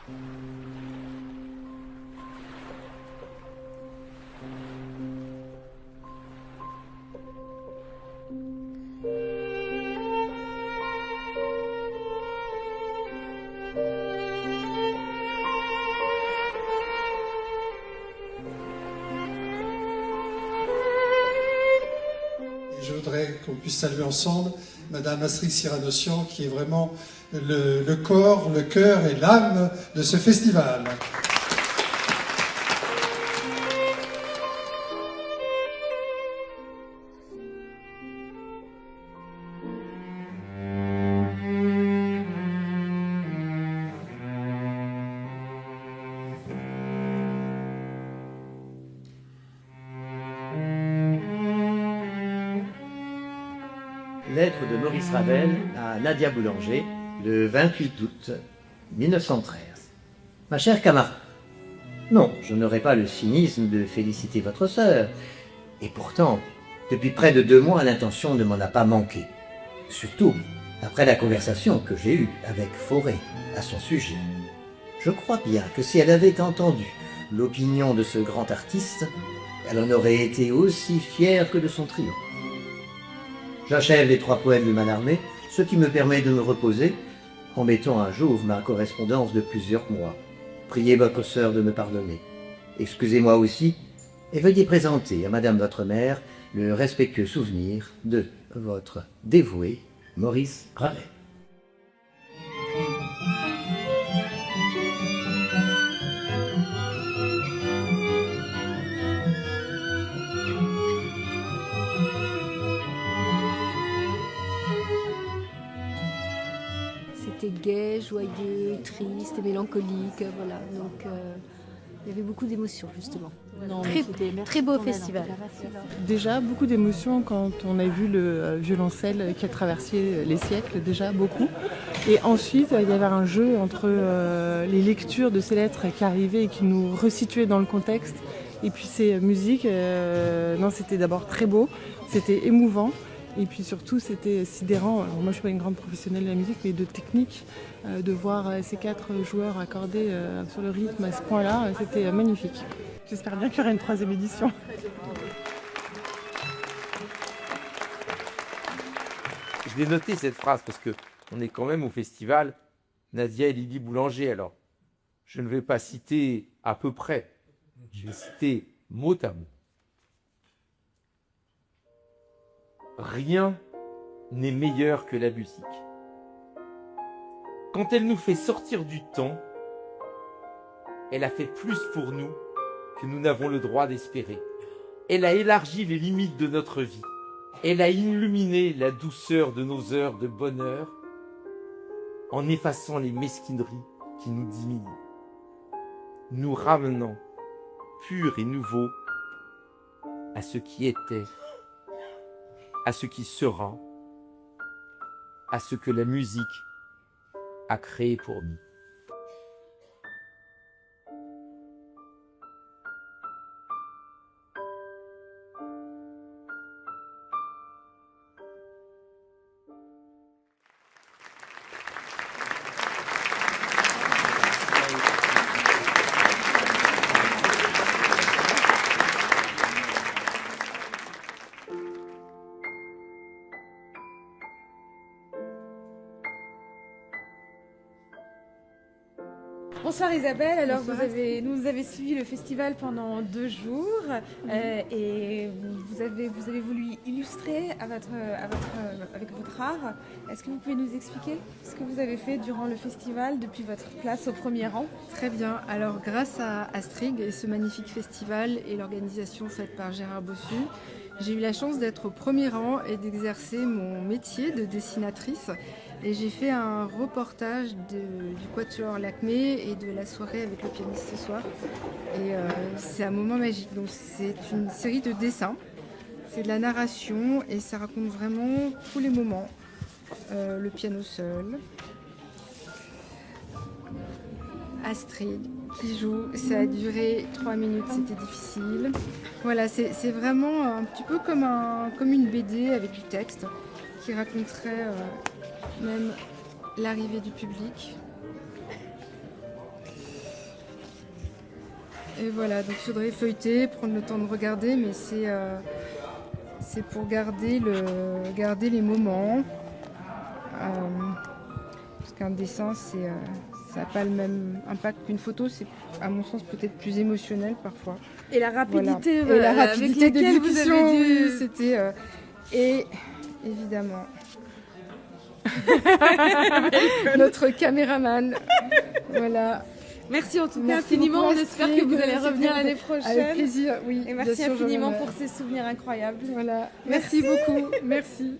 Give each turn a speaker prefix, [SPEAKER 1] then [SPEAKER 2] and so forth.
[SPEAKER 1] Je voudrais qu'on puisse saluer ensemble Madame Astrid Cyranocian, qui est vraiment le corps, le cœur et l'âme de ce festival.
[SPEAKER 2] Lettre de Maurice Ravel à Nadia Boulanger, le 28 août 1913. Ma chère camarade, non, je n'aurai pas le cynisme de féliciter votre sœur. Et pourtant, depuis près de 2 mois, l'intention ne m'en a pas manqué. Surtout après la conversation que j'ai eue avec Fauré à son sujet. Je crois bien que si elle avait entendu l'opinion de ce grand artiste, elle en aurait été aussi fière que de son triomphe. J'achève les 3 poèmes de Mallarmé, ce qui me permet de me reposer en mettant à jour ma correspondance de plusieurs mois. Priez votre sœur de me pardonner. Excusez-moi aussi et veuillez présenter à Madame votre mère le respectueux souvenir de votre dévoué Maurice Ravel.
[SPEAKER 3] C'était gai, joyeux, triste et mélancolique, voilà. Donc il y avait beaucoup d'émotions justement.
[SPEAKER 4] Non,
[SPEAKER 3] Très beau festival.
[SPEAKER 4] déjà beaucoup d'émotions quand on a vu le violoncelle qui a traversé les siècles, déjà beaucoup. Et ensuite, il y avait un jeu entre les lectures de ces lettres qui arrivaient et qui nous resituaient dans le contexte. Et puis ces musiques, non, c'était d'abord très beau, c'était émouvant. Et puis surtout, c'était sidérant. Alors moi, je ne suis pas une grande professionnelle de la musique, mais de technique, de voir ces 4 joueurs accordés sur le rythme à ce point-là, c'était magnifique. J'espère bien qu'il y aura une 3e édition.
[SPEAKER 5] Je l'ai noté cette phrase parce que on est quand même au festival Nadia et Lydie Boulanger. Alors, je ne vais pas citer à peu près, je vais citer mot à mot. Rien n'est meilleur que la musique. Quand elle nous fait sortir du temps, elle a fait plus pour nous que nous n'avons le droit d'espérer. Elle a élargi les limites de notre vie. Elle a illuminé la douceur de nos heures de bonheur en effaçant les mesquineries qui nous diminuent, nous ramenant, purs et nouveaux, à ce qui était, à ce qui sera, à ce que la musique a créé pour nous.
[SPEAKER 6] Bonsoir Isabelle, alors vous avez suivi le festival pendant 2 jours et vous avez voulu illustrer avec votre art. Est-ce que vous pouvez nous expliquer ce que vous avez fait durant le festival depuis votre place au premier rang?
[SPEAKER 7] Très bien, alors grâce à Astrid et ce magnifique festival et l'organisation faite par Gérard Bossu, j'ai eu la chance d'être au premier rang et d'exercer mon métier de dessinatrice. Et j'ai fait un reportage du Quatuor Lakmé et de la soirée avec le pianiste ce soir. Et c'est un moment magique. Donc c'est une série de dessins, c'est de la narration et ça raconte vraiment tous les moments. Le piano seul, Astrid qui joue, ça a duré 3 minutes, c'était difficile. Voilà, c'est vraiment un petit peu comme une BD avec du texte qui raconterait même l'arrivée du public. Et voilà, donc il faudrait feuilleter, prendre le temps de regarder, mais c'est pour garder les moments. Parce qu'un dessin, ça n'a pas le même impact qu'une photo, c'est à mon sens peut-être plus émotionnel parfois.
[SPEAKER 6] Et la rapidité,
[SPEAKER 7] Voilà. Et la rapidité
[SPEAKER 6] avec laquelle vous
[SPEAKER 7] d'exécution,
[SPEAKER 6] avez dû...
[SPEAKER 7] oui, c'était... et évidemment, notre caméraman. Voilà.
[SPEAKER 6] Merci en tout cas
[SPEAKER 7] Merci
[SPEAKER 6] infiniment,
[SPEAKER 7] beaucoup,
[SPEAKER 6] on espère
[SPEAKER 7] Astrid.
[SPEAKER 6] que vous allez revenir l'année prochaine.
[SPEAKER 7] Avec plaisir, oui.
[SPEAKER 6] Et
[SPEAKER 7] bien
[SPEAKER 6] merci
[SPEAKER 7] sûr,
[SPEAKER 6] infiniment
[SPEAKER 7] je reviendrai.
[SPEAKER 6] pour ces souvenirs incroyables.
[SPEAKER 7] Voilà. Merci beaucoup. Merci.